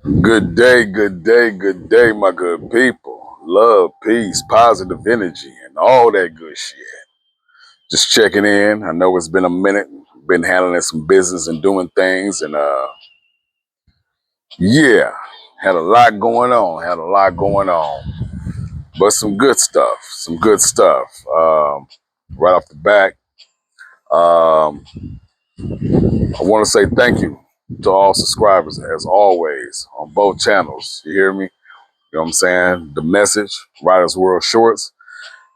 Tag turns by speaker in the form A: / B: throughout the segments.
A: Good day, good day, good day, my good people. Love, peace, positive energy, and all that good shit. Just checking in. I know it's been a minute. Been handling some business and doing things, and yeah, had a lot going on. Had a lot going on, but some good stuff. Some good stuff. Right off the bat, um, I want to say thank you to all subscribers as always on both channels. You hear me? You know what I'm saying? The Message, Writers World Shorts,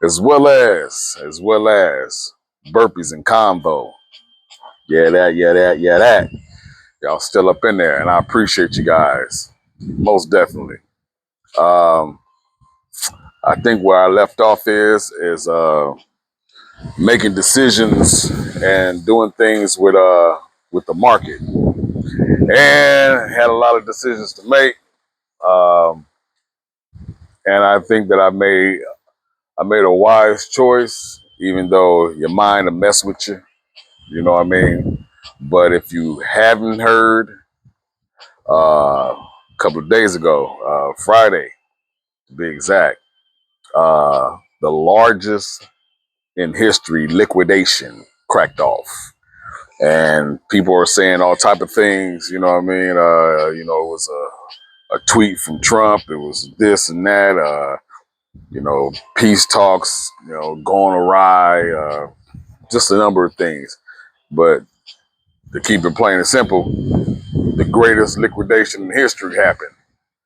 A: as well as Burpees and Combo. Yeah, that. Y'all still up in there, and I appreciate you guys. Most definitely. Um, I think where I left off is making decisions and doing things with the market. And had a lot of decisions to make. Um, and I think that I made a wise choice, even though your mind will mess with you. You know what I mean? But if you haven't heard, a couple of days ago, Friday to be exact, the largest in history liquidation cracked off. And people are saying all type of things, you know what I mean? It was a tweet from Trump. It was this and that, peace talks, going awry, just a number of things. But to keep it plain and simple, the greatest liquidation in history happened.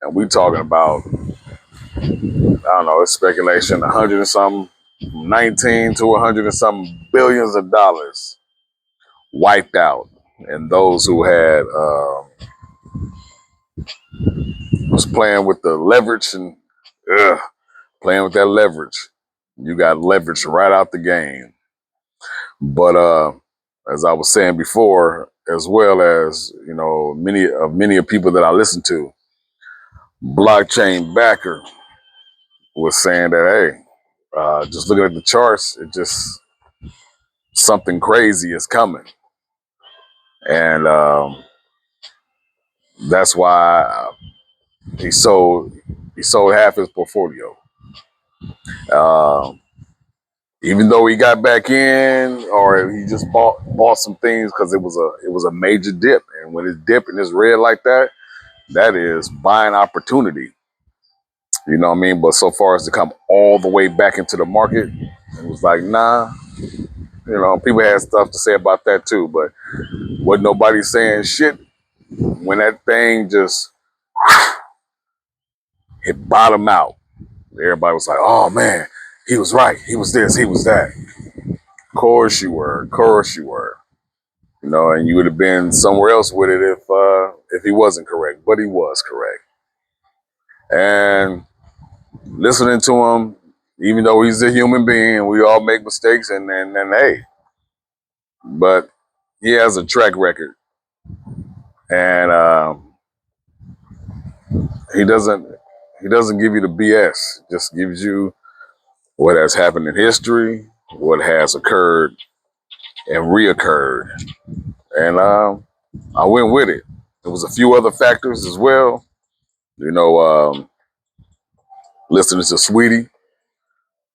A: And we talking about, I don't know, it's speculation, 100 and something, 19 to 100 and something billions of dollars wiped out. And those who had was playing with the leverage and playing with that leverage, you got leverage right out the game. But as I was saying before, as well as many of people that I listen to, blockchain backer was saying that, hey, just looking at the charts, it just something crazy is coming, and that's why he sold half his portfolio. Um, Even though he got back in, or he just bought some things because it was a major dip, and when it's dipping, it's red like that. That is buying opportunity. You know what I mean? But so far as to come all the way back into the market, it was like, nah. People had stuff to say about that too, but wasn't nobody saying shit when that thing just hit bottom out. Everybody was like, oh man, he was right. He was this, he was that. Of course you were. Of course you were. And you would have been somewhere else with it if he wasn't correct, but he was correct. And listening to him, even though he's a human being, we all make mistakes, and hey, but he has a track record, and he doesn't he doesn't give you the BS. Just gives you what has happened in history, what has occurred and reoccurred, and I went with it. There was a few other factors as well. You know, listening to Sweetie,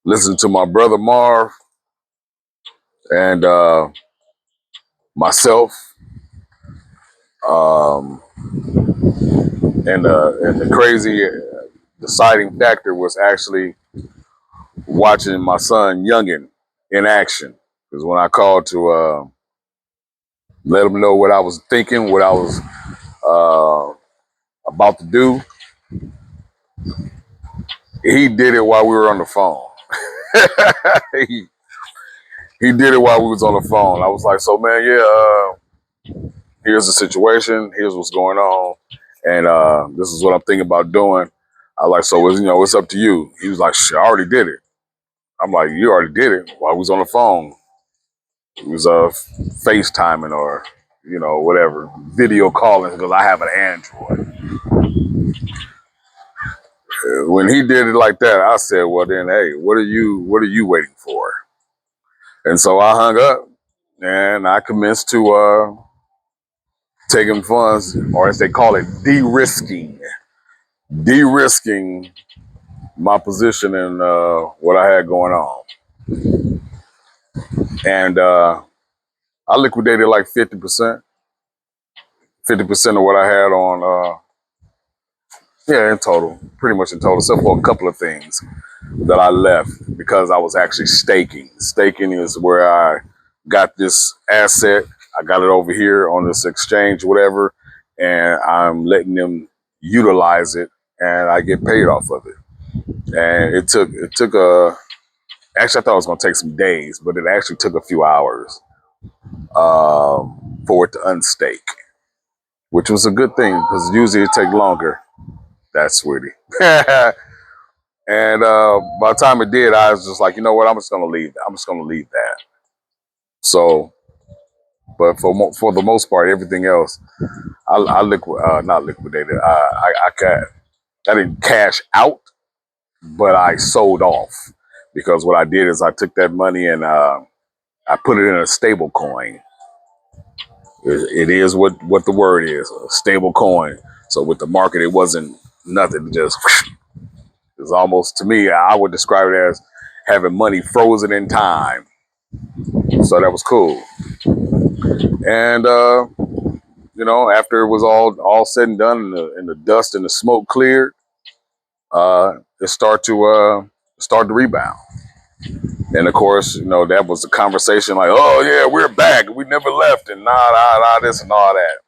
A: listening to my brother Marv, and myself, um, and the crazy deciding factor was actually watching my son Youngin in action. Because when I called to let him know what I was thinking, what I was about to do, he did it while we were on the phone. he, he did it while we was on the phone. I was like, so man, yeah, here's the situation, here's what's going on, and this is what I'm thinking about doing. I like, so it's up to you. He was like, shit, I already did it. I'm like, you already did it while we was on the phone. It was FaceTiming or whatever, video calling because I have an Android. When he did it like that, I said, well then, hey, what are you waiting for? And so I hung up and I commenced to taking funds, or as they call it, de-risking my position in what I had going on. And I liquidated like 50%, 50% of what I had on, in total, pretty much in total, except for a couple of things that I left because I was actually staking. Staking is where I got this asset. I got it over here on this exchange, whatever, and I'm letting them utilize it, and I get paid off of it. And it took actually I thought it was gonna take some days, but it actually took a few hours for it to unstake, which was a good thing because usually it take longer. That's sweetie. And by the time it did, I was just like, you know what? I'm just gonna leave. I'm just gonna leave that. So, but for the most part, everything else, not liquidated. I didn't cash out, but I sold off because what I did is I took that money and I put it in a stable coin. It is what the word is, a stable coin. So with the market, it wasn't nothing. Just it's almost, to me, I would describe it as having money frozen in time. So that was cool. And after it was all said and done, and the dust and the smoke cleared, it started to rebound. And of course, that was the conversation like, oh yeah, we're back. We never left, and nah, this and all that.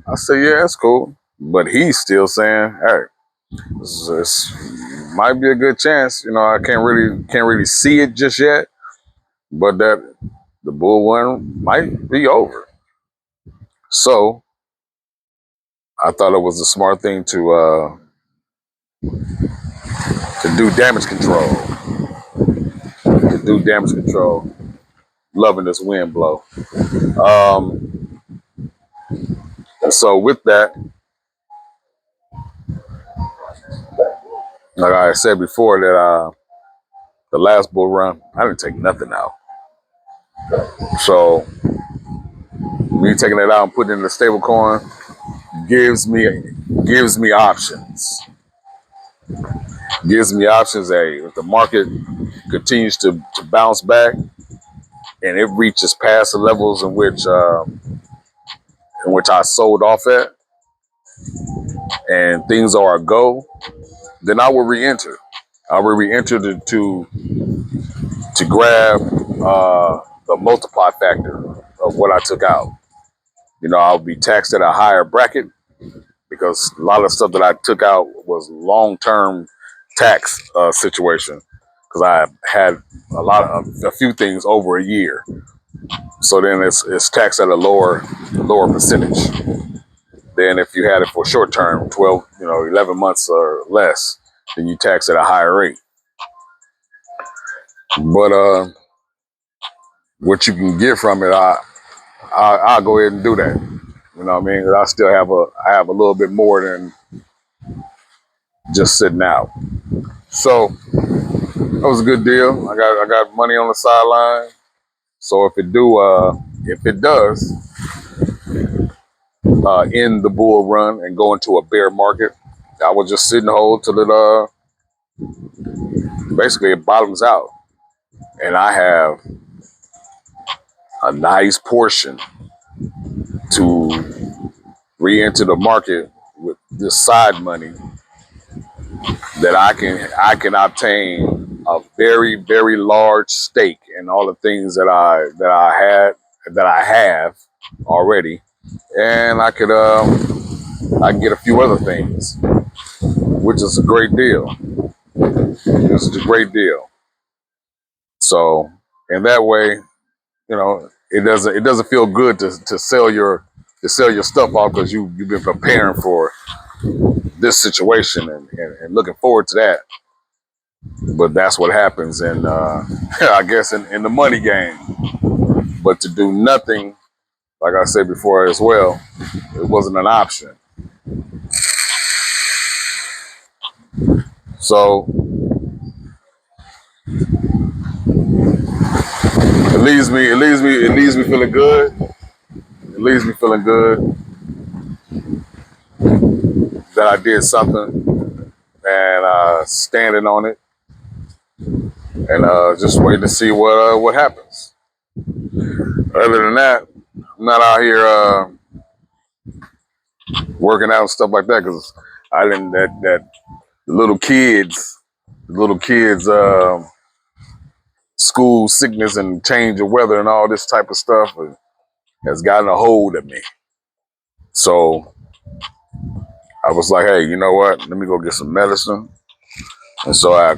A: I said, yeah, that's cool. But he's still saying, hey, this might be a good chance. I can't really see it just yet, but that the bull run might be over. So I thought it was a smart thing to do damage control. To do damage control. Loving this wind blow. And so with that, like I said before, that the last bull run, I didn't take nothing out. So me taking it out and putting it in the stable coin gives me options. Gives me options. Hey, if the market continues to bounce back and it reaches past the levels in which I sold off at, and things are a go, then I will re-enter. I will re-enter to grab the multiply factor of what I took out. I'll be taxed at a higher bracket because a lot of stuff that I took out was long-term tax situation because I had a few things over a year. So then it's taxed at a lower percentage than if you had it for short term, 12, 11 months or less, then you tax at a higher rate. But what you can get from it, I'll go ahead and do that. You know what I mean? I still have a little bit more than just sitting out. So that was a good deal. I got money on the sideline. So if it does end the bull run and go into a bear market, I will just sit and hold till it basically it bottoms out, and I have a nice portion to re-enter the market with this side money that I can obtain a very, very large stake in all the things that I have already, and I can get a few other things, which is a great deal. This is a great deal. So in that way, it doesn't feel good to sell your stuff off because you've been preparing for this situation and looking forward to that. But that's what happens in I guess in the money game. But to do nothing, like I said before as well, it wasn't an option. So it leaves me feeling good. It leaves me feeling good. that I did something and standing on it and just waiting to see what happens. Other than that, I'm not out here working out and stuff like that because I didn't that little kids school sickness and change of weather and all this type of stuff has gotten a hold of me. So I was like, hey, you know what? Let me go get some medicine. And so I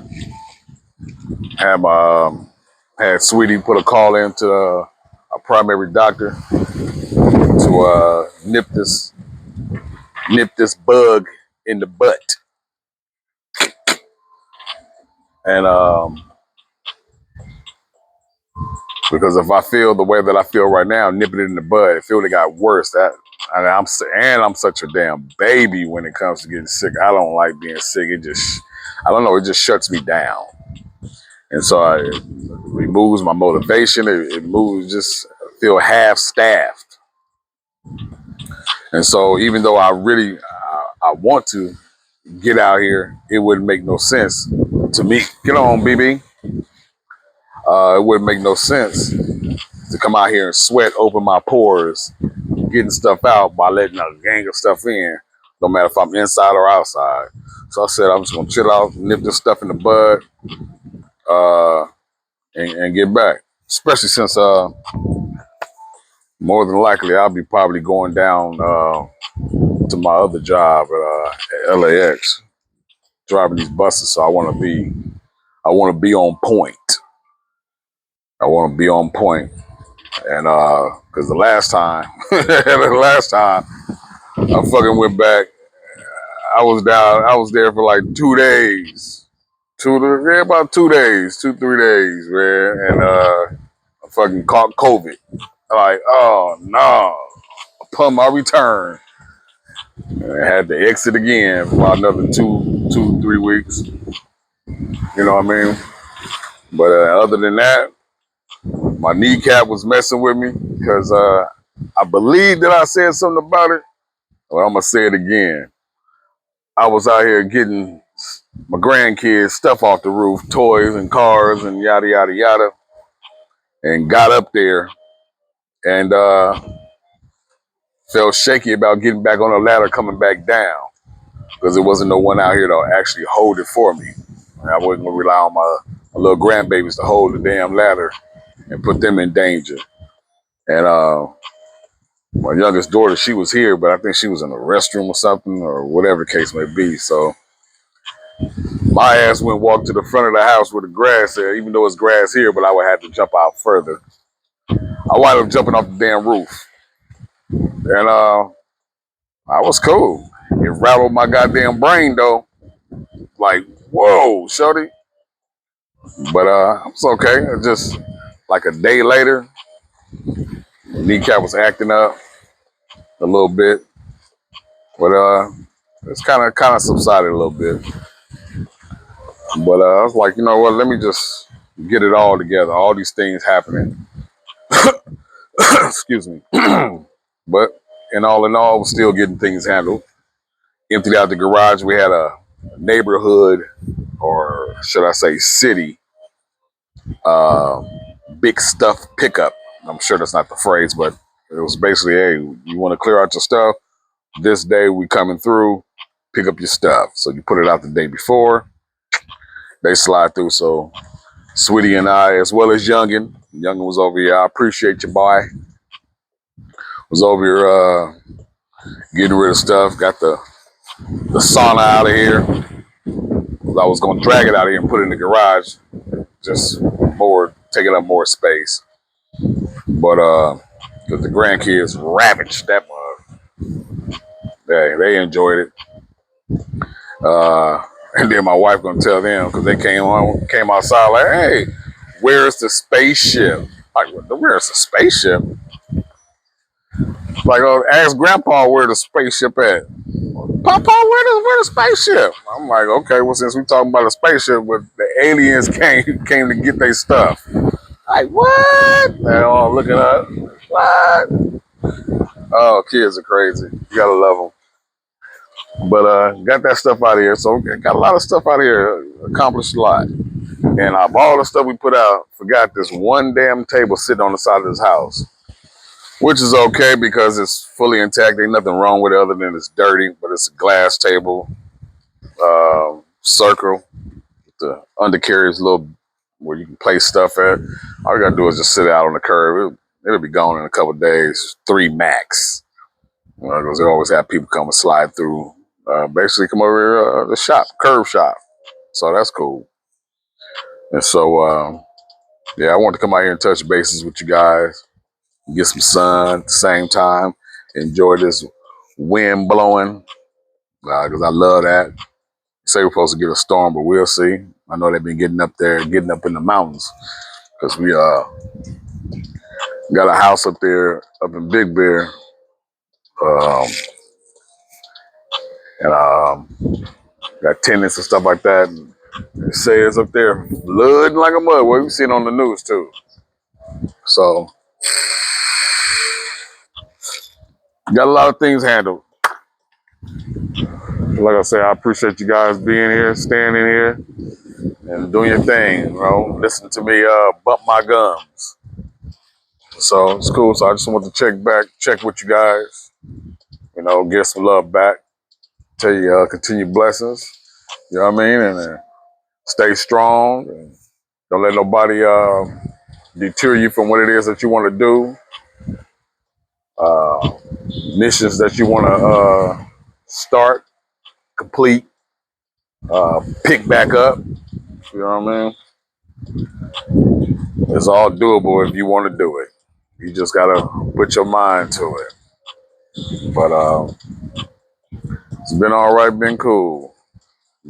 A: had had Sweetie put a call in to a primary doctor to nip this bug in the butt. And because if I feel the way that I feel right now, nipping it in the bud, it feels it got worse. I'm such a damn baby when it comes to getting sick. I don't like being sick. I don't know. It just shuts me down, and so it removes my motivation. It moves just feel half staffed, and so even though I want to get out here, it wouldn't make no sense to me. Get on, BB. It wouldn't make no sense to come out here and sweat, open my pores, getting stuff out by letting a gang of stuff in, no matter if I'm inside or outside. So I said I'm just gonna chill out, nip this stuff in the bud, and get back. Especially since more than likely I'll be probably going down to my other job at LAX, driving these buses. So I want to be on point. I want to be on point, and because the last time I fucking went back, I was there for like 2 days. About 2 days, 3 days, man. And I fucking caught COVID. Like, oh no. Upon my return, I had to exit again for about another 3 weeks. You know what I mean? But other than that, my kneecap was messing with me because I believe that I said something about it. Well, I'm gonna say it again. I was out here getting my grandkids stuff off the roof, toys and cars and yada yada yada, and got up there and felt shaky about getting back on the ladder, coming back down because there wasn't no one out here to actually hold it for me. And I wasn't gonna rely on my little grandbabies to hold the damn ladder and put them in danger. And my youngest daughter, she was here, but I think she was in the restroom or something or whatever the case may be. So my ass went walk to the front of the house where the grass there, even though it's grass here, but I would have to jump out further. I wound up jumping off the damn roof. And I was cool. It rattled my goddamn brain though. Like, whoa, shorty. But it's okay. It just like a day later, kneecap was acting up a little bit. But it's kinda subsided a little bit. But I was like, you know what, let me just get it all together. All these things happening. Excuse me. But in all, we're still getting things handled. Emptied out the garage. We had a neighborhood, or should I say city, uh, big stuff pickup. I'm sure that's not the phrase, but it was basically, hey, you want to clear out your stuff? This day we coming through, pick up your stuff. So you put it out the day before, they slide through. So Sweetie and I, as well as Youngin was over here. I appreciate you, boy. Was over here getting rid of stuff. Got the sauna out of here. I was gonna drag it out of here and put it in the garage, just taking up more space. But because the grandkids ravaged that mug, they enjoyed it. And then my wife gonna tell them because they came outside like, hey, where's the spaceship? Like, where's the spaceship? Like, ask Grandpa where the spaceship at. Papa, where the spaceship? I'm like, okay, well, since we talking about a spaceship, but the aliens came to get their stuff. Like, what? They're all looking up. What? Oh, kids are crazy. You gotta love them. But got that stuff out of here. So got a lot of stuff out of here. Accomplished a lot. And of all the stuff we put out, forgot this one damn table sitting on the side of this house. Which is okay because it's fully intact. Ain't nothing wrong with it other than it's dirty, but it's a glass table, circle. The undercarriage little where you can place stuff at. All you gotta do is just sit out on the curb. It'll be gone in a couple of days, 3 max. Because they always have people come and slide through. Basically, come over here, the shop, curb shop. So that's cool. And so, yeah, I want to come out here and touch bases with you guys, get some sun at the same time, enjoy this wind blowing, because I love that. Say we're supposed to get a storm, but we'll see. I know they've been getting up there, getting up in the mountains, because we got a house up there, up in Big Bear, um, and got tenants and stuff like that. And it says up there, flooding like a mud. Well, we've seen on the news too. So, got a lot of things handled. Like I said, I appreciate you guys being here, staying in here, and doing your thing. Listen to me bump my gums. So it's cool. So I just want to check with you guys. Get some love back. Tell you continue blessings. You know what I mean? And stay strong. And don't let nobody deter you from what it is that you want to do. Missions that you want to start, complete, pick back up. You know what I mean? It's all doable if you want to do it. You just gotta put your mind to it. But it's been all right, been cool.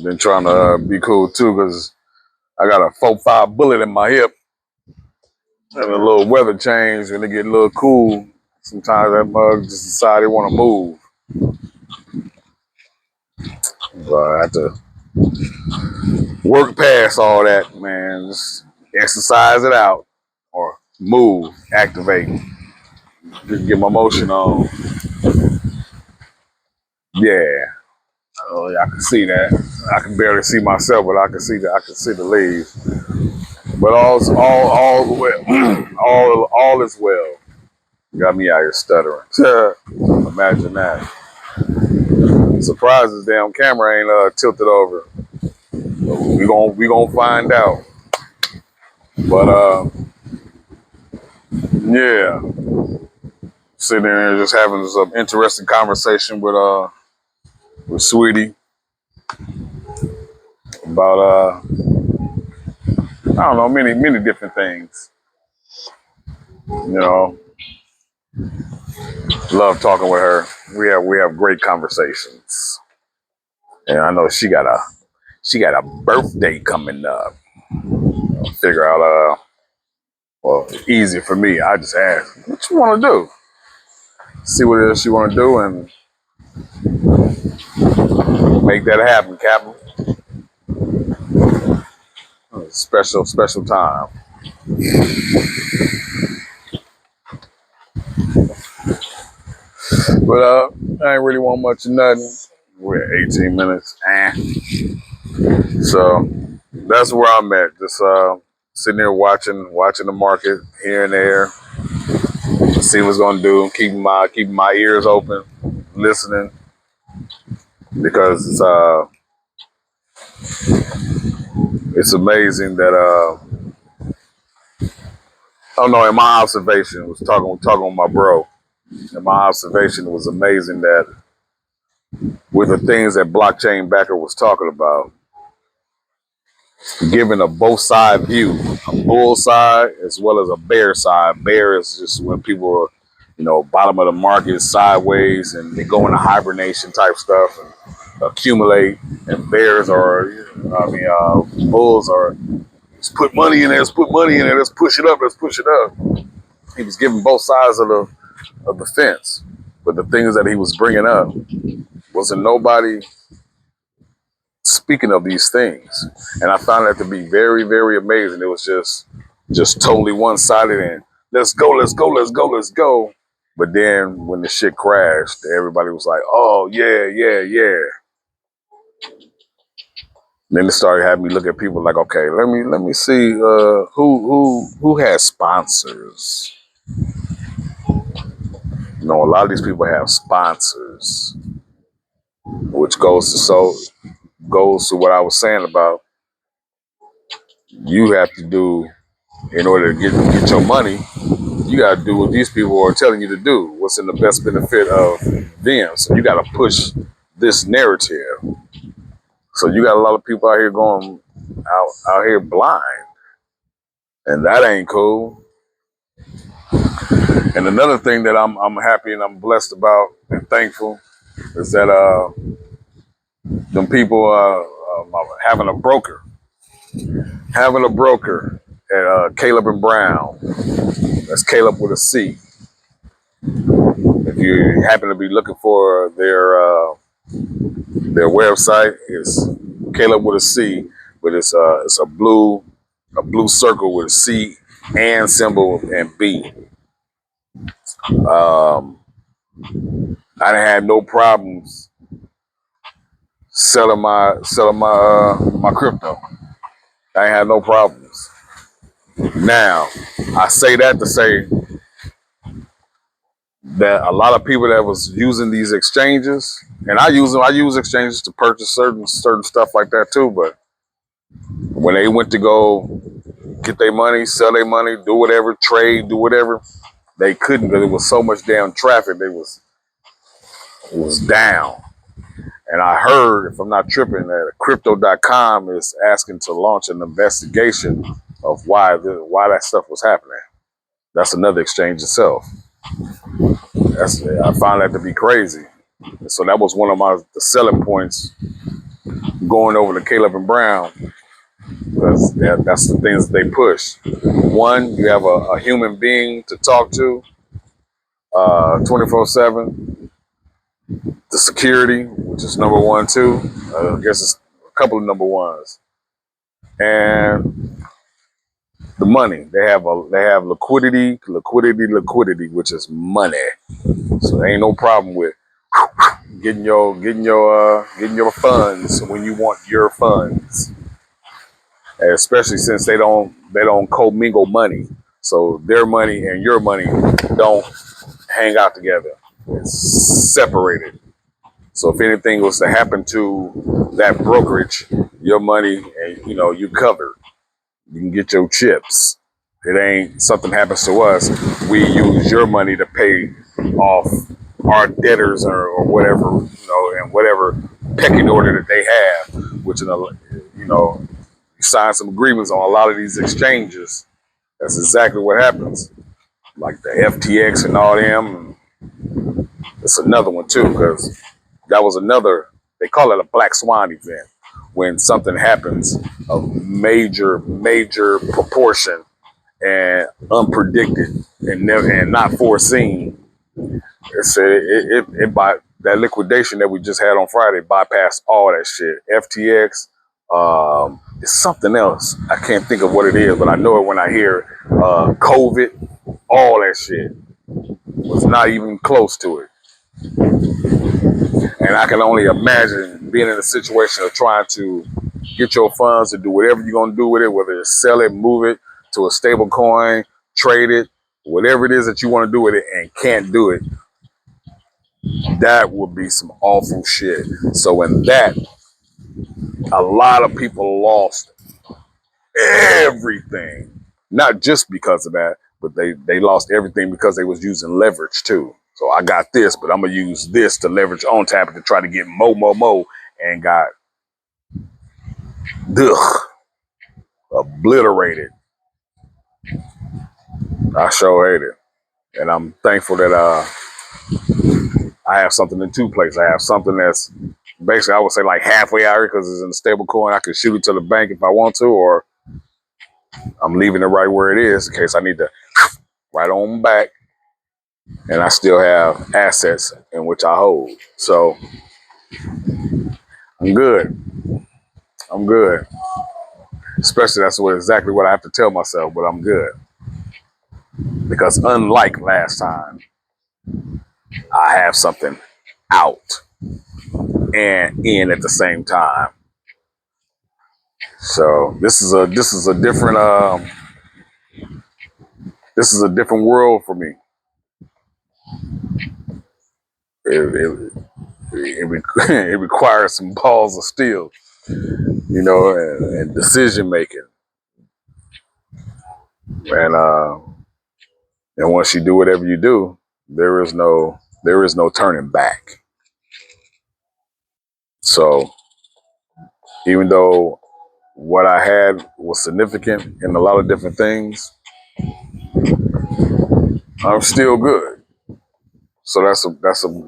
A: Been trying to be cool too, because I got a 4.5 bullet in my hip, and a little weather change when it get a little cool. Sometimes that mug just decide they want to move. So I have to work past all that, man. Just exercise it out or move, activate, get my motion on. Yeah. Oh, yeah, I can see that. I can barely see myself, but I can see that. I can see the leaves. But all well. all is well. Got me out here stuttering. Imagine that. Surprised this damn camera ain't tilted over. We gonna find out. But yeah, sitting there just having some interesting conversation with Sweetie about I don't know, many different things. Love talking with her. We have great conversations. And I know she got a birthday coming up. Figure out well, easy for me. I just ask, what you want to do? See what it is she want to do and make that happen, Captain. Special time. But I ain't really want much of nothing. We're at 18 minutes. So that's where I'm at. Just sitting there watching the market here and there, see what's gonna do. Keeping my ears open, listening, because it's amazing that oh no, in my observation, was talking with my bro. In my observation, it was amazing that with the things that Blockchain Backer was talking about, giving a both side view, a bull side as well as a bear side. Bear is just when people are, bottom of the market sideways and they go into hibernation type stuff and accumulate. And bears are, bulls are, let's put money in there, let's put money in there, let's push it up, let's push it up. He was giving both sides of the fence. But the things that he was bringing up wasn't nobody speaking of these things, and I found that to be very, very amazing. It was just totally one-sided and let's go, let's go, let's go, let's go. But then when the shit crashed, everybody was like, "Oh yeah, yeah, yeah." Then it started having me look at people like, "Okay, let me see who has sponsors." You know, a lot of these people have sponsors, which goes to what I was saying about you have to do in order to get your money. You got to do what these people are telling you to do. What's in the best benefit of them? So you got to push this narrative. So you got a lot of people out here going out here blind, and that ain't cool. And another thing that I'm happy and I'm blessed about and thankful is that them people having a broker at Caleb and Brown. That's Caleb with a C. If you happen to be looking for their website, it's Caleb with a C, but it's a blue circle with a C and symbol and B. Um, I didn't have no problems selling my crypto. I ain't had no problems. Now, I say that to say that a lot of people that was using these exchanges, and I use them. I use exchanges to purchase certain stuff like that too. But when they went to go get their money, sell their money, do whatever, trade, do whatever, they couldn't because it was so much damn traffic. It was down. And I heard, if I'm not tripping, that Crypto.com is asking to launch an investigation of why that stuff was happening. That's another exchange itself. I found that to be crazy. So that was one of the selling points going over to Caleb and Brown, because that's the things they push. One, you have a human being to talk to 24/7. The security, which is number one too. I guess it's a couple of number ones, and the money. They have liquidity, which is money. So there ain't no problem with getting your funds when you want your funds. And especially since they don't commingle money. So their money and your money don't hang out together. It's separated. So if anything was to happen to that brokerage, your money and you covered. You can get your chips. It ain't something happens to us. We use your money to pay off our debtors or whatever, and whatever pecking order that they have, which you sign some agreements on a lot of these exchanges. That's exactly what happens. Like the FTX and all them. It's another one too, because that was another. They call it a black swan event when something happens of major proportion and unpredicted and not foreseen. It by that liquidation that we just had on Friday bypassed all that shit. FTX, it's something else. I can't think of what it is, but I know it when I hear COVID. All that shit was not even close to it. And I can only imagine being in a situation of trying to get your funds to do whatever you're gonna do with it, whether it's sell it, move it to a stable coin, trade it, whatever it is that you want to do with it and can't do it. That would be some awful shit. So in that, a lot of people lost everything. Not just because of that, but they lost everything because they was using leverage too. So I got this, but I'm gonna use this to leverage on tap it to try to get more, and got ugh, obliterated. I sure hate it. And I'm thankful that I have something in two places. I have something that's basically, I would say, like halfway out here because it's in a stable coin. I can shoot it to the bank if I want to, or I'm leaving it right where it is in case I need to right on back. And I still have assets in which I hold. So I'm good. I'm good. Especially exactly what I have to tell myself, but I'm good. Because unlike last time, I have something out and in at the same time. So this is a different world for me. It, it, it requires some balls of steel, and decision making. And once you do whatever you do, there is no turning back. So even though what I had was significant in a lot of different things, I'm still good. So that's a blessing.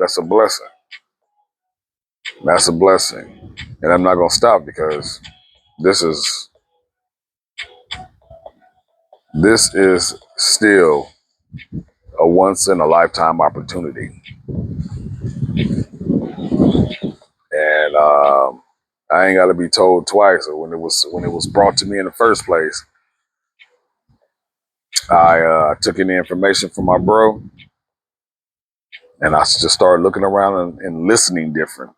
A: That's a blessing. And I'm not gonna stop because this is this is still a once in a lifetime opportunity. And I ain't gotta be told twice. Or when it was brought to me in the first place, I took in the information from my bro, and I just started looking around and listening different.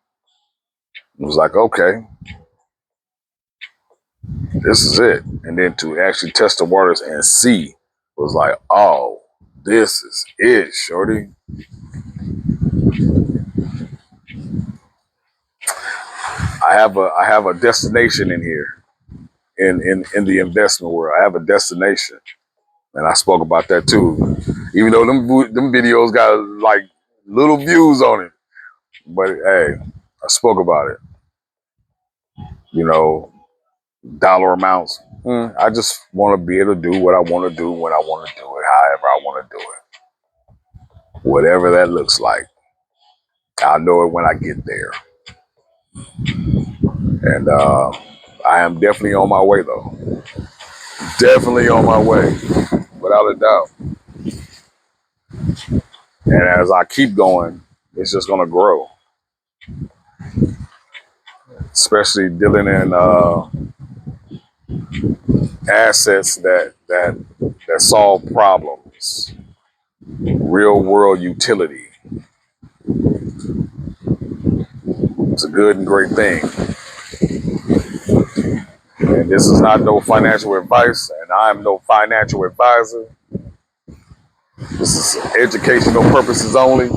A: It was like, okay, this is it. And then to actually test the waters and see was like, oh, this is it, shorty. I have a destination in here in the investment world. I have a destination. And I spoke about that too. Even though them videos got like little views on it. But hey, I spoke about it. You know, dollar amounts. I just want to be able to do what I want to do when I want to do it, however I want to do it. Whatever that looks like. I'll know it when I get there. And I am definitely on my way though. Definitely on my way, without a doubt. And as I keep going, it's just gonna grow. Especially dealing in assets that solve problems. Real world utility. It's a good and great thing. And this is not no financial advice, and I am no financial advisor. This is educational purposes only.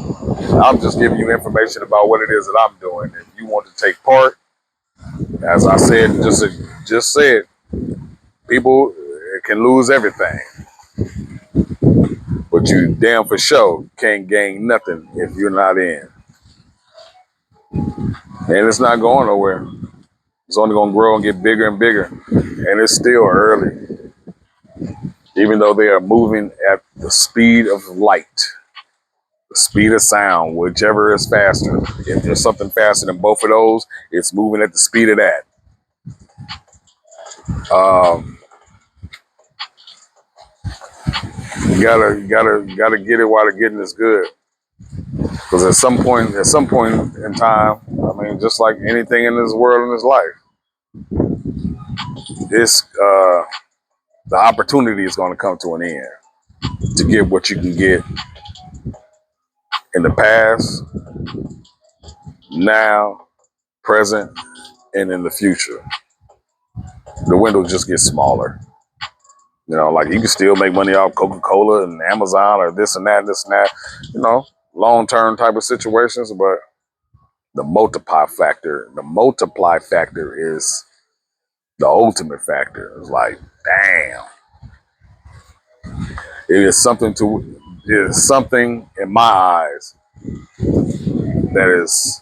A: I'm just giving you information about what it is that I'm doing. If you want to take part, as I said, just said, people can lose everything, but you damn for sure can't gain nothing if you're not in. And it's not going nowhere. It's only going to grow and get bigger and bigger. And it's still early, even though they are moving at the speed of light, the speed of sound, whichever is faster. If there's something faster than both of those, it's moving at the speed of that. Um, you gotta get it while the getting is good. Because at some point in time, I mean, just like anything in this world, in this life, it's the opportunity is going to come to an end to get what you can get in the past, now, present, and in the future. The window just gets smaller. Like you can still make money off Coca-Cola and Amazon or this and that, long-term type of situations, but the multiply factor is the ultimate factor. It's like, damn. It is something in my eyes that is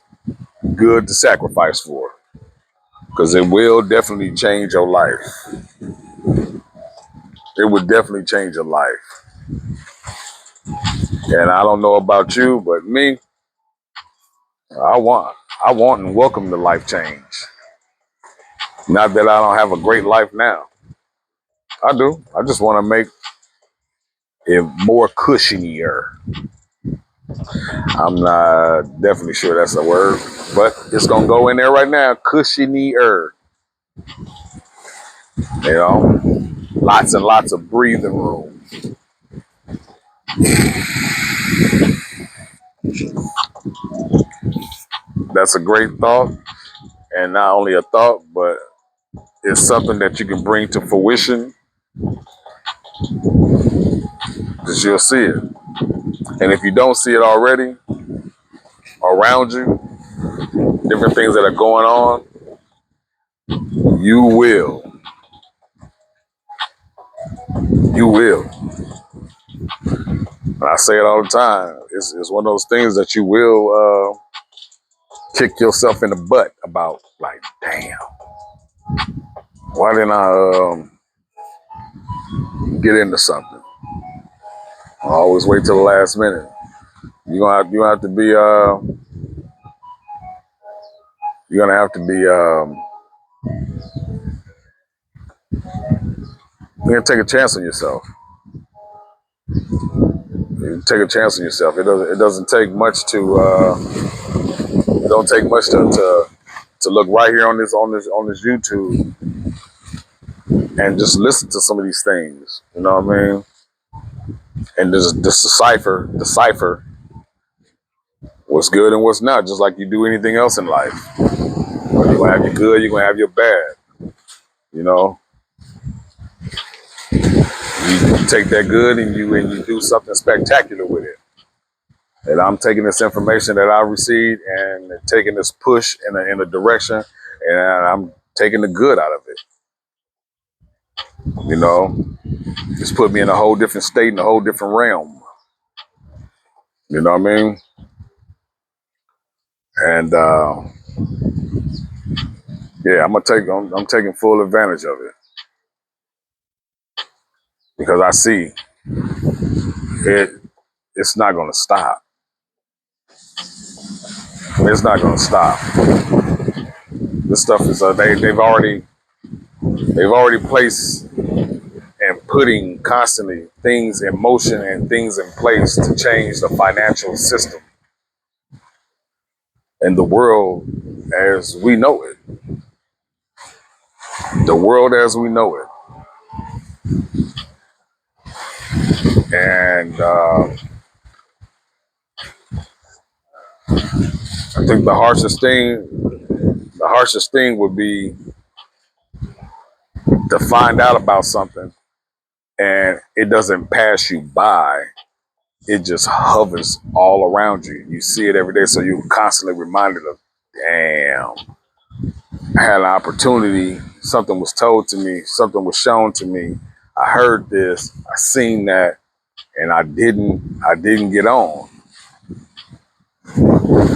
A: good to sacrifice for. Because it will definitely change your life. It would definitely change your life. And I don't know about you, but me, I want and welcome the life change. Not that I don't have a great life now. I do. I just want to make it more cushionier. I'm not definitely sure that's a word, but it's gonna go in there right now. Cushionier. Lots and lots of breathing room. That's a great thought, and not only a thought, but it's something that you can bring to fruition because you'll see it. And if you don't see it already around you, different things that are going on, you will. You will. And I say it all the time. It's one of those things that you will kick yourself in the butt about. Like, damn, why didn't I get into something? I always wait till the last minute. You have to be you're gonna have to be you're gonna take a chance on yourself. You take a chance on yourself. It doesn't take much to it don't take much to look right here on this YouTube and just listen to some of these things. You know what I mean? And just decipher what's good and what's not, just like you do anything else in life. You're gonna have your good, you're gonna have your bad. You know, you take that good and you do something spectacular with it. And I'm taking this information that I received and taking this push in a direction, and I'm taking the good out of it. You know, it's put me in a whole different state, in a whole different realm. You know what I mean? And yeah, I'm taking full advantage of it because I see it. It's not going to stop. It's not going to stop. This stuff is they've already placed and putting constantly things in motion and things in place to change the financial system and the world as we know it. The world as we know it. And I think the harshest thing would be to find out about something and it doesn't pass you by. It just hovers all around you. You see it every day, so you're constantly reminded of, damn, I had an opportunity, something was told to me, something was shown to me. I heard this, I seen that, and I didn't get on.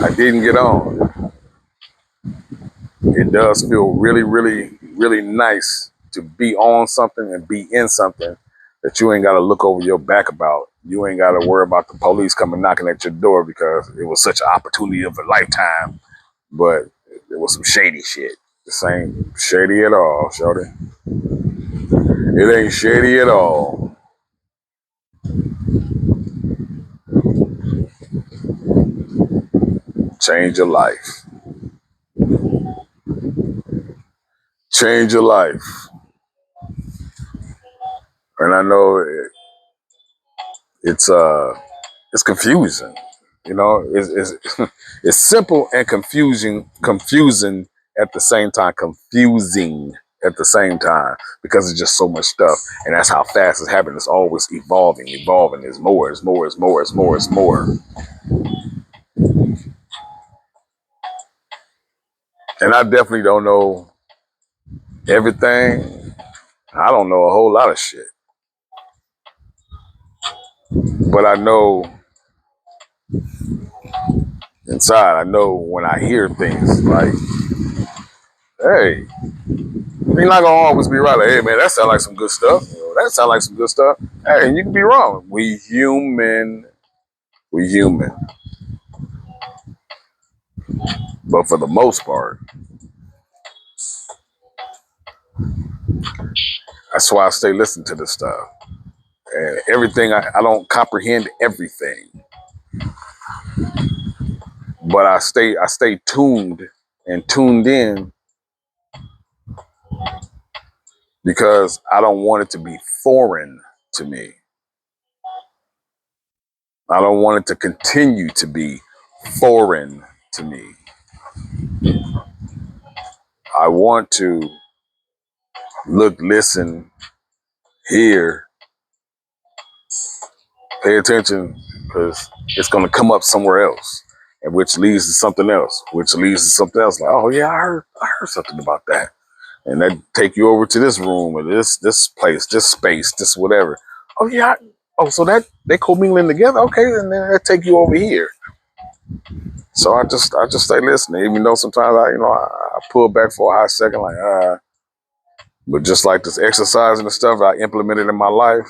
A: I didn't get on. It does feel really, really, really nice to be on something and be in something that you ain't got to look over your back about. You ain't got to worry about the police coming knocking at your door because it was such an opportunity of a lifetime, but it was some shady shit. This ain't shady at all, shorty. It ain't shady at all. Change your life. Change your life. And I know it's it's confusing. You know, it's simple and confusing at the same time, confusing at the same time because it's just so much stuff, and that's how fast it's happening. It's always evolving. It's more, it's more, it's more, it's more, it's more. And I definitely don't know everything. I don't know a whole lot of shit, but I know inside. I know when I hear things like, "Hey." You're not gonna always be right. Like, hey man, that sounds like some good stuff. You know, that sounds like some good stuff. Hey, and you can be wrong. We human. We human. But for the most part, that's why I stay listening to this stuff. And everything I don't comprehend everything. But I stay tuned and tuned in because I don't want it to be foreign to me. I don't want it to continue to be foreign to me. I want to look, listen, hear, pay attention, because it's going to come up somewhere else, and which leads to something else, which leads to something else. Like, oh yeah, I heard something about that, and that take you over to this room or this place, this space, this whatever. Oh yeah, oh so that they commingling together, okay, and then that take you over here. So I just stay listening, even though sometimes I pull back for a hot second, like but just like this exercise and the stuff I implemented in my life,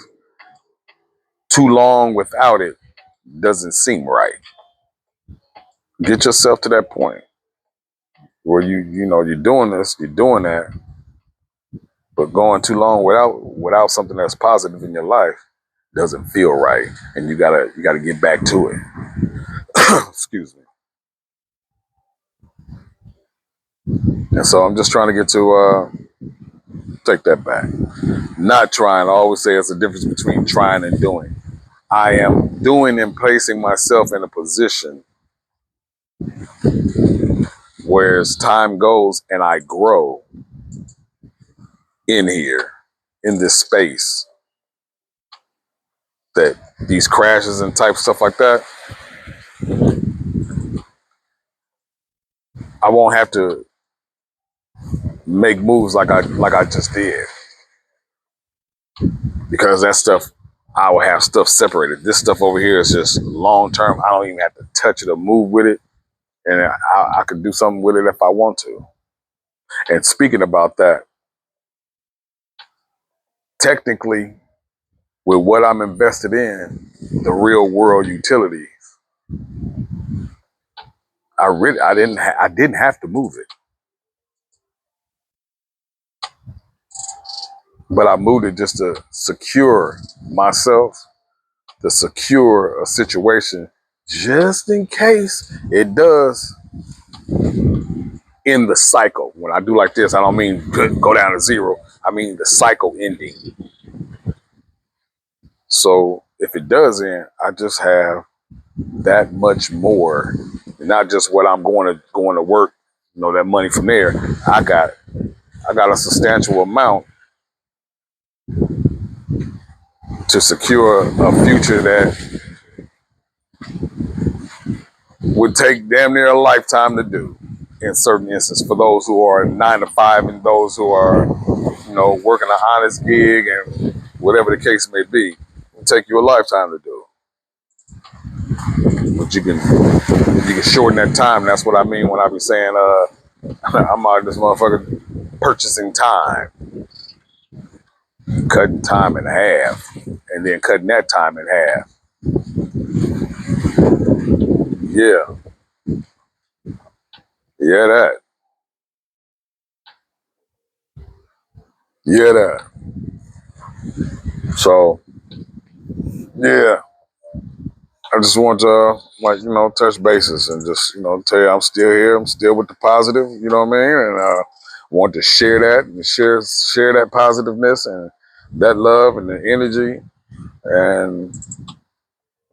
A: too long without it doesn't seem right. Get yourself to that point where you're doing this, you're doing that, but going too long without something that's positive in your life doesn't feel right, and you gotta get back to it. Excuse me. And so I'm just trying to get to take that back. Not trying. I always say it's a difference between trying and doing. I am doing and placing myself in a position where as time goes and I grow in here, in this space, that these crashes and type stuff like that, I won't have to make moves like I just did, because that stuff, I will have stuff separated. This stuff over here is just long term. I don't even have to touch it or move with it, and I can do something with it if I want to. And speaking about that, technically, with what I'm invested in, the real world utility, I didn't have to move it, but I moved it just to secure myself, to secure a situation, just in case it does end the cycle. When I do like this, I don't mean go down to zero. I mean the cycle ending. So if it does end, I just have that much more, not just what I'm going to work, that money from there. I got a substantial amount to secure a future that would take damn near a lifetime to do in certain instances, for those who are 9 to 5 and those who are, working an honest gig and whatever the case may be. It'll take you a lifetime to do. But you can shorten that time. That's what I mean when I be saying I'm out of this motherfucker purchasing time, cutting time in half, and then cutting that time in half. Yeah. Yeah, that. Yeah, that. So, yeah, I just want to, touch bases and just, tell you I'm still here. I'm still with the positive, you know what I mean? And want to share that and share that positiveness and that love and the energy. And,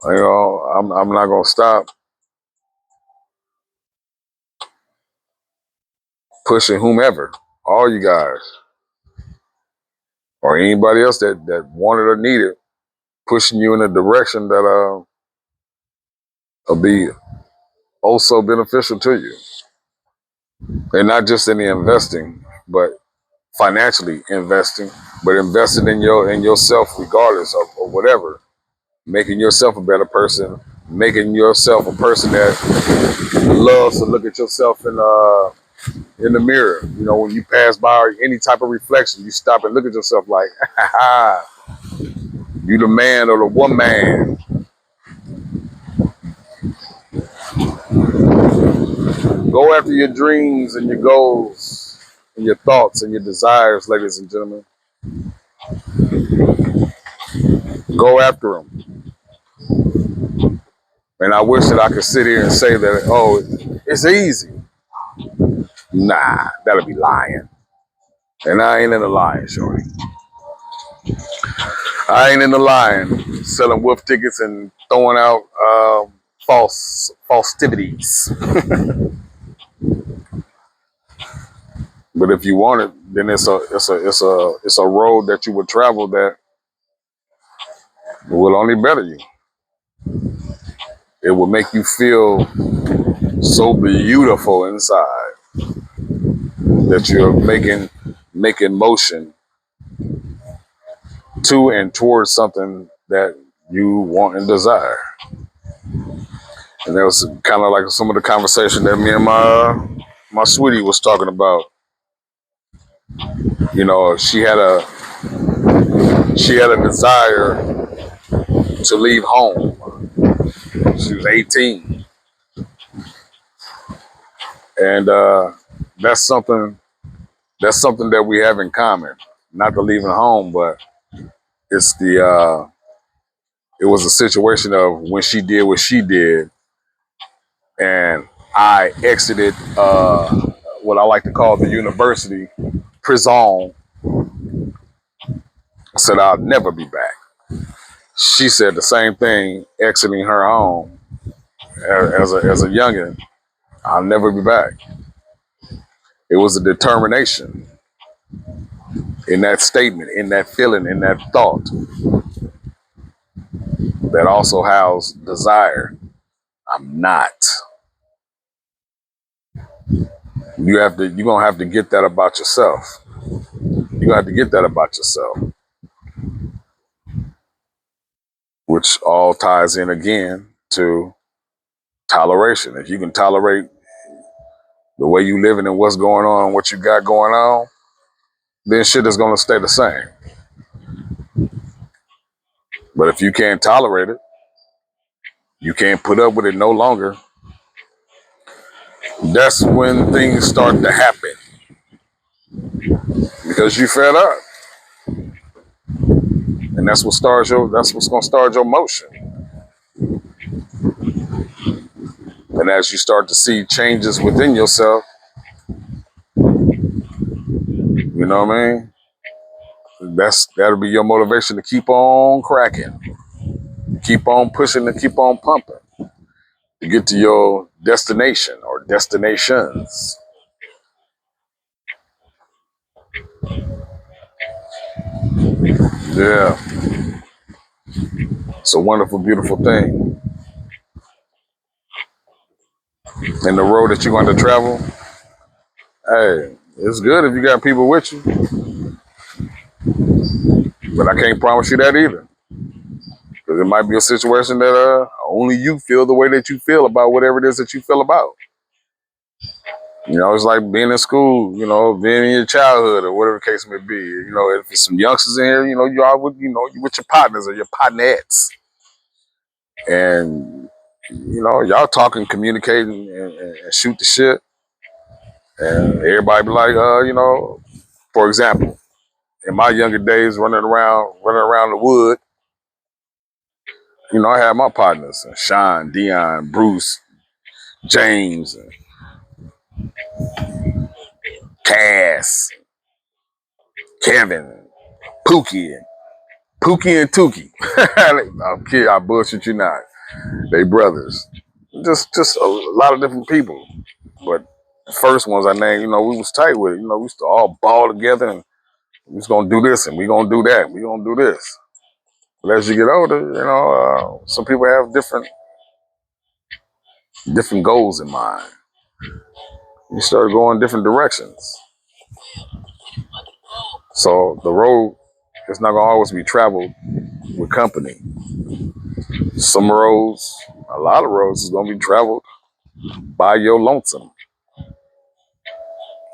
A: I'm not going to stop pushing whomever, all you guys, or anybody else that wanted or needed, pushing you in a direction that will be also beneficial to you. And not just in the investing, but financially investing, but investing in yourself regardless of whatever, making yourself a better person, making yourself a person that loves to look at yourself in the mirror. When you pass by any type of reflection, you stop and look at yourself like, you the man or the woman. Go after your dreams and your goals and your thoughts and your desires, ladies and gentlemen. Go after them. And I wish that I could sit here and say that, oh, it's easy. Nah, that'll be lying. And I ain't into lying, shorty. I ain't in the line selling wolf tickets and throwing out falsities. But if you want it, then it's a road that you would travel that will only better you. It will make you feel so beautiful inside that you're making motion to and towards something that you want and desire. And that was kind of like some of the conversation that me and my sweetie was talking about. You know, she had a desire to leave home. She was 18, and that's something that's something that we have in common. Not the leaving home, but it's it was a situation of when she did what she did, and I exited what I like to call the university prison. I said I'll never be back. She said the same thing, exiting her home as a youngin. I'll never be back. It was a determination in that statement, in that feeling, in that thought that also housed desire. I'm not. You're gonna have to get that about yourself. You're gonna have to get that about yourself, which all ties in again to toleration. If you can tolerate the way you living and what's going on, what you got going on, then shit is gonna stay the same. But if you can't tolerate it, you can't put up with it no longer, that's when things start to happen because you fed up. And that's what's gonna start your motion. And as you start to see changes within yourself, you know what I mean? That'll be your motivation to keep on cracking, keep on pushing, and keep on pumping to get to your destination or destinations. Yeah, it's a wonderful, beautiful thing. And the road that you're going to travel, hey, it's good if you got people with you, but I can't promise you that either. Because it might be a situation that only you feel the way that you feel about whatever it is that you feel about. You know, it's like being in school, you know, being in your childhood or whatever the case may be. You know, if there's some youngsters in here, you know, you are with, you with your partners or your partnettes. And, you know, y'all talking, communicating, and shoot the shit. And everybody be like, for example, in my younger days, running around the wood, you know, I had my partners, Sean, Dion, Bruce, James, and Cass, Kevin, Pookie, and Tukey. I'm kidding, I bullshit you not. They brothers. Just a lot of different people. But the first ones I named, you know, we was tight with it. You know, we used to all ball together and we was gonna do this and we gonna do that. We gonna do this. But as you get older, you know, some people have different goals in mind. You start going different directions. So the road is not gonna always be traveled with company. Some roads, a lot of roads is gonna be traveled by your lonesome.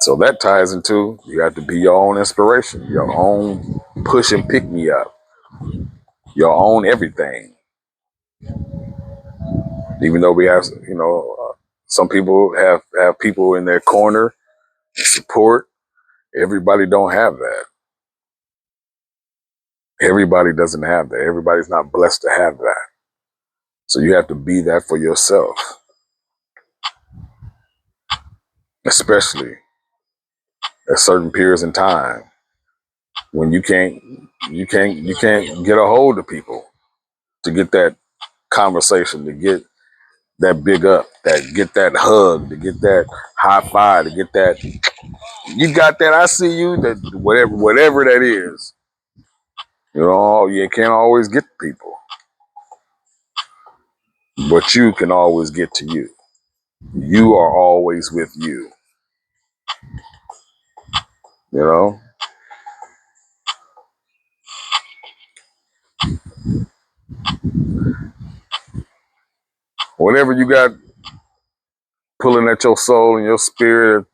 A: So that ties into you have to be your own inspiration, your own push and pick me up, your own everything. Even though we have, some people have people in their corner, support. Everybody don't have that. Everybody doesn't have that. Everybody's not blessed to have that. So you have to be that for yourself, especially at certain periods in time when you can't get a hold of people to get that conversation, to get that big up, that get that hug, to get that high five, to get that you got that I see you, that whatever that is. You can't always get to people, but you can always get to you. You are always with you. You know, whatever you got pulling at your soul and your spirit,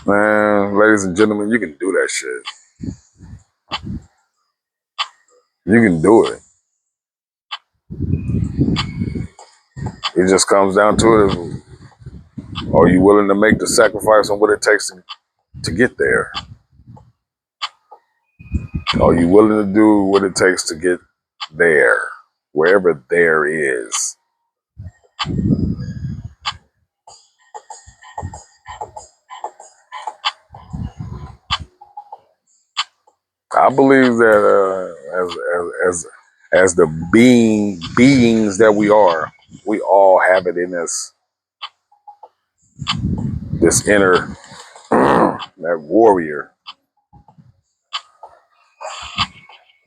A: man, ladies and gentlemen, you can do that shit. You can do it. It just comes down to it. Are you willing to make the sacrifice on what it takes to get there? Are you willing to do what it takes to get there? Wherever there is. I believe that as the beings that we are, we all have it in us. This inner that warrior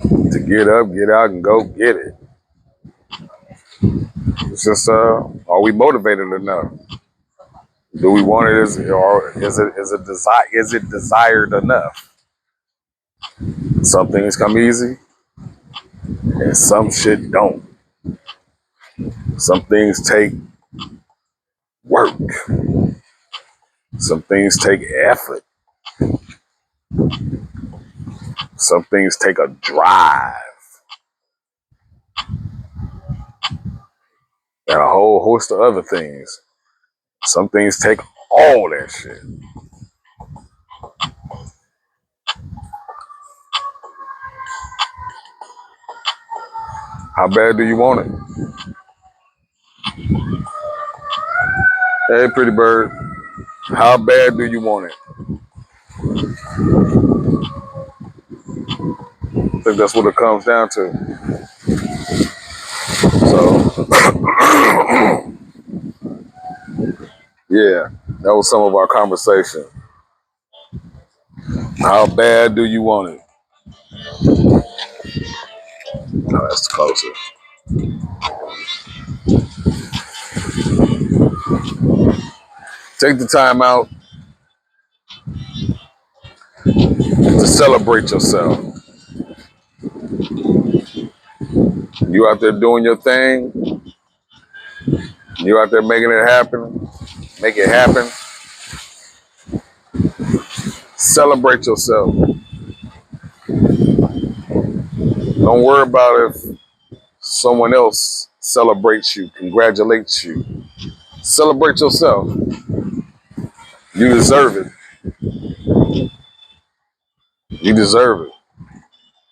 A: to get up, get out, and go get it. It's just are we motivated enough? Do we want it? Or is it desired enough? Some things come easy, and some shit don't. Some things take work. Some things take effort. Some things take a drive. And a whole host of other things. Some things take all that shit. How bad do you want it? Hey, pretty bird. How bad do you want it? I think that's what it comes down to. So, yeah, that was some of our conversation. How bad do you want it? Oh, that's closer. Take the time out to celebrate yourself. You out there doing your thing. You out there making it happen. Make it happen. Celebrate yourself. Don't worry about if someone else celebrates you, congratulates you. Celebrate yourself. You deserve it. You deserve it.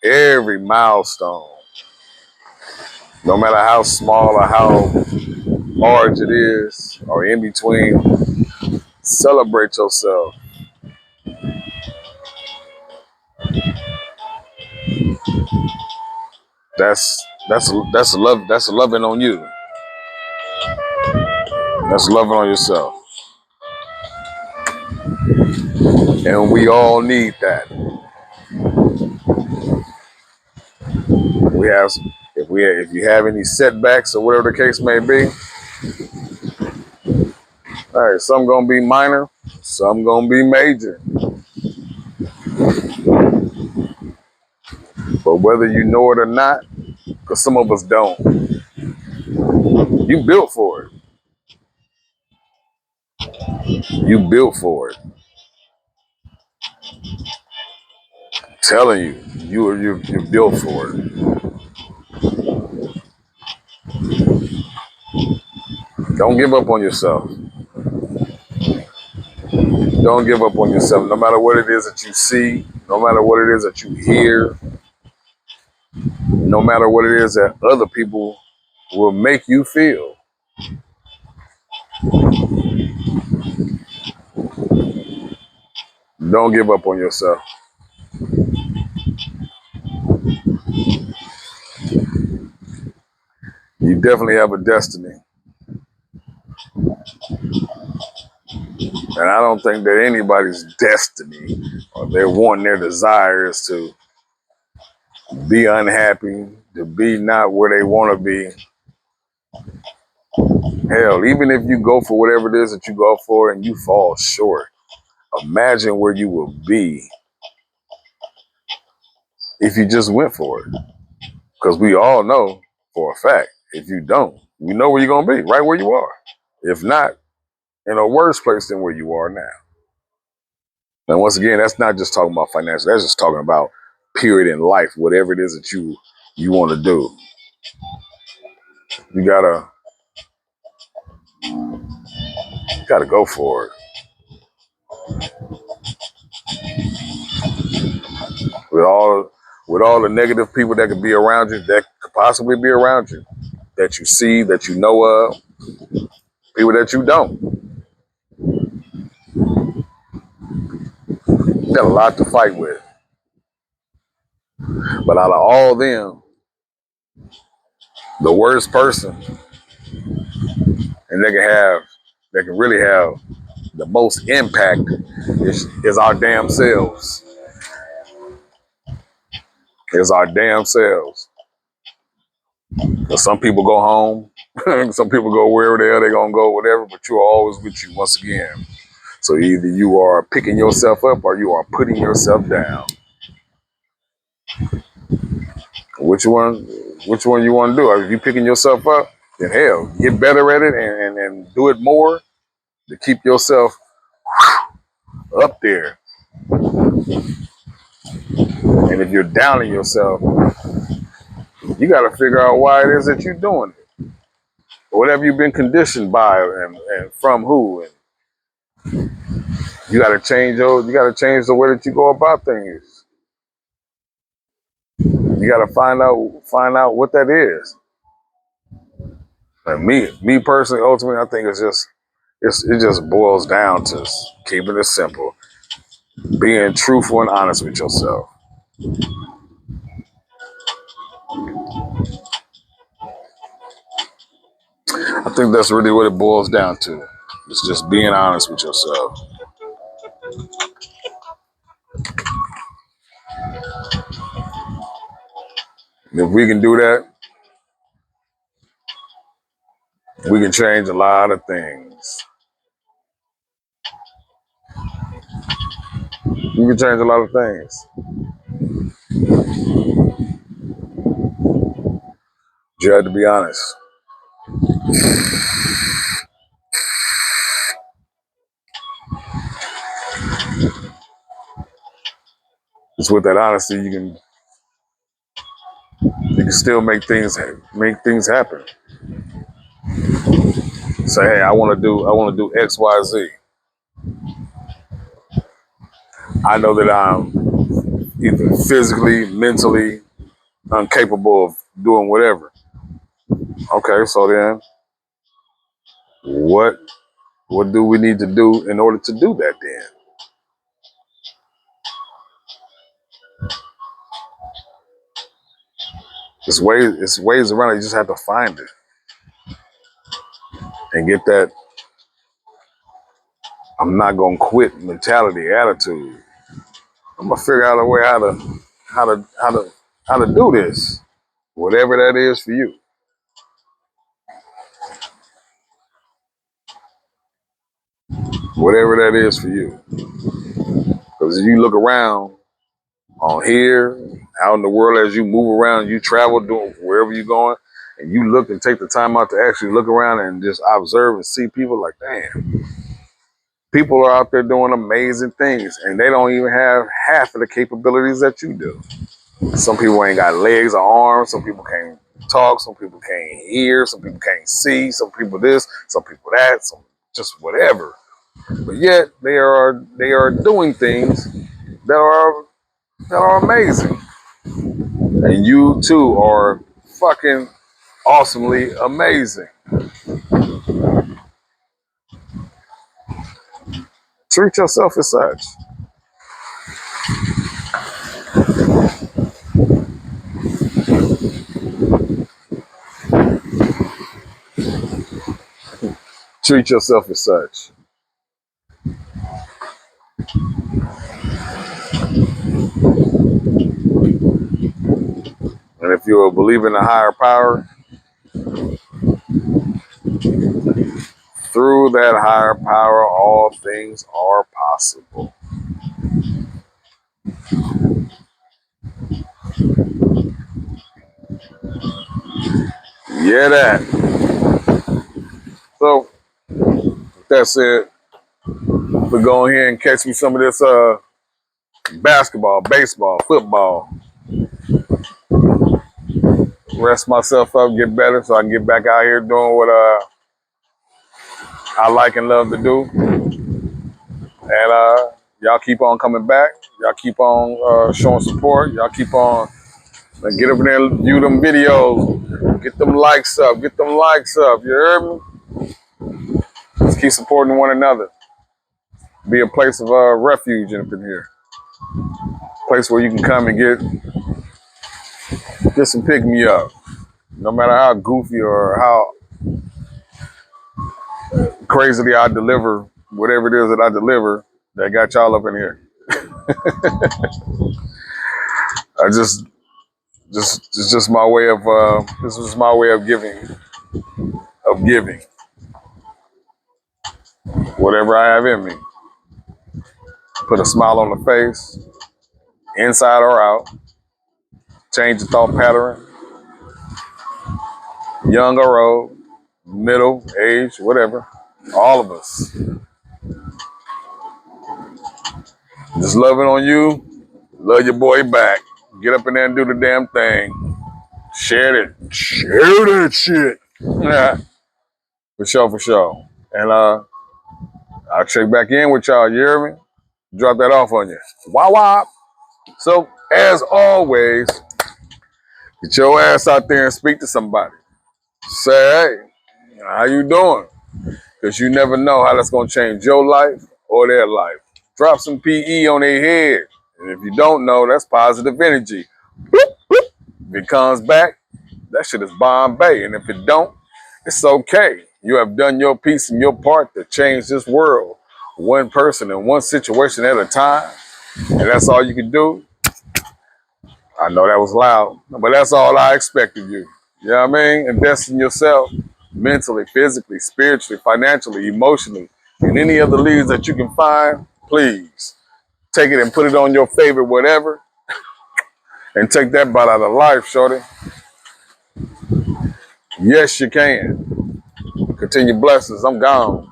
A: Every milestone, no matter how small or how large it is, or in between, celebrate yourself. That's love. That's loving on you. That's loving on yourself. And we all need that. We have, if you have any setbacks or whatever the case may be, all right, some gonna be minor, some gonna be major. But whether you know it or not, because some of us don't, you built for it. You built for it. I'm telling you, you're built for it. Don't give up on yourself. Don't give up on yourself. No matter what it is that you see, no matter what it is that you hear, no matter what it is that other people will make you feel. Don't give up on yourself. You definitely have a destiny. And I don't think that anybody's destiny or their want, their desire is to be unhappy, to be not where they want to be. Hell, even if you go for whatever it is that you go for and you fall short, imagine where you will be if you just went for it. Because we all know for a fact, if you don't, you know where you're going to be, right where you are. If not, in a worse place than where you are now. And once again, that's not just talking about financial, that's just talking about period in life, whatever it is that you want to do. You gotta go for it. With all the negative people that could be around you, that could possibly be around you, that you see, that you know of, people that you don't. You got a lot to fight with. But out of all them, the worst person, and they can really have the most impact is our damn selves. Is our damn selves. But some people go home, some people go wherever the hell they're gonna go, whatever, but you are always with you once again. So either you are picking yourself up or you are putting yourself down. Which one you want to do? If you picking yourself up, then hell, get better at it and do it more to keep yourself up there. And if you're downing yourself, you got to figure out why it is that you're doing it. Whatever you've been conditioned by and from who. And you got to change the way that you go about things. You got to find out what that is. And me personally, ultimately, I think it just boils down to keeping it simple, being truthful and honest with yourself. I think that's really what it boils down to. It's just being honest with yourself. And if we can do that, we can change a lot of things. We can change a lot of things. You have to be honest. It's with that honesty you can still make things happen. Say, hey, I want to do X, Y, Z. I know that I'm either physically, mentally incapable of doing whatever. Okay, so then what do we need to do in order to do that then? It's ways around it. You just have to find it and get that I'm not gonna quit mentality, attitude. I'm gonna figure out a way how to do this, whatever that is for you. Whatever that is for you. Because if you look around on here, out in the world, as you move around, you travel, doing wherever you're going, and you look and take the time out to actually look around and just observe and see people like, damn, people are out there doing amazing things, and they don't even have half of the capabilities that you do. Some people ain't got legs or arms. Some people can't talk. Some people can't hear. Some people can't see. Some people this. Some people that. Some just whatever. But yet they are doing things that are amazing. And you too are fucking awesomely amazing. Treat yourself as such. Treat yourself as such. And if you believe in a higher power, through that higher power, all things are possible. Yeah, that. So, with that said, we're going here and catch me some of this basketball, baseball, football. Rest myself up, get better so I can get back out here doing what I like and love to do. And y'all keep on coming back. Y'all keep on showing support. Y'all keep on get up in there and view them videos. Get them likes up. Get them likes up. You heard me? Let's keep supporting one another. Be a place of refuge up in here. Place where you can come and get some pick me up. No matter how goofy or how crazily I deliver whatever it is that I deliver, that got y'all up in here. I it's just my way of this is my way of giving whatever I have in me. Put a smile on the face, inside or out. Change the thought pattern, young or old, middle, age, whatever. All of us. Just loving on you, love your boy back. Get up in there and do the damn thing. Share it. Share that shit. Yeah. For sure, for sure. And I'll check back in with y'all, you hear me? Drop that off on you. Wah wah. So, as always, get your ass out there and speak to somebody. Say, hey, how you doing? Because you never know how that's going to change your life or their life. Drop some PE on their head. And if you don't know, that's positive energy. Bloop, bloop. If it comes back, that shit is Bombay. And if it don't, it's okay. You have done your piece and your part to change this world. One person in one situation at a time. And that's all you can do. I know that was loud, but that's all I expect of you. You know what I mean? Invest in yourself mentally, physically, spiritually, financially, emotionally, and any other leads that you can find, please take it and put it on your favorite whatever and take that bite out of life, shorty. Yes, you can. Continue blessings. I'm gone.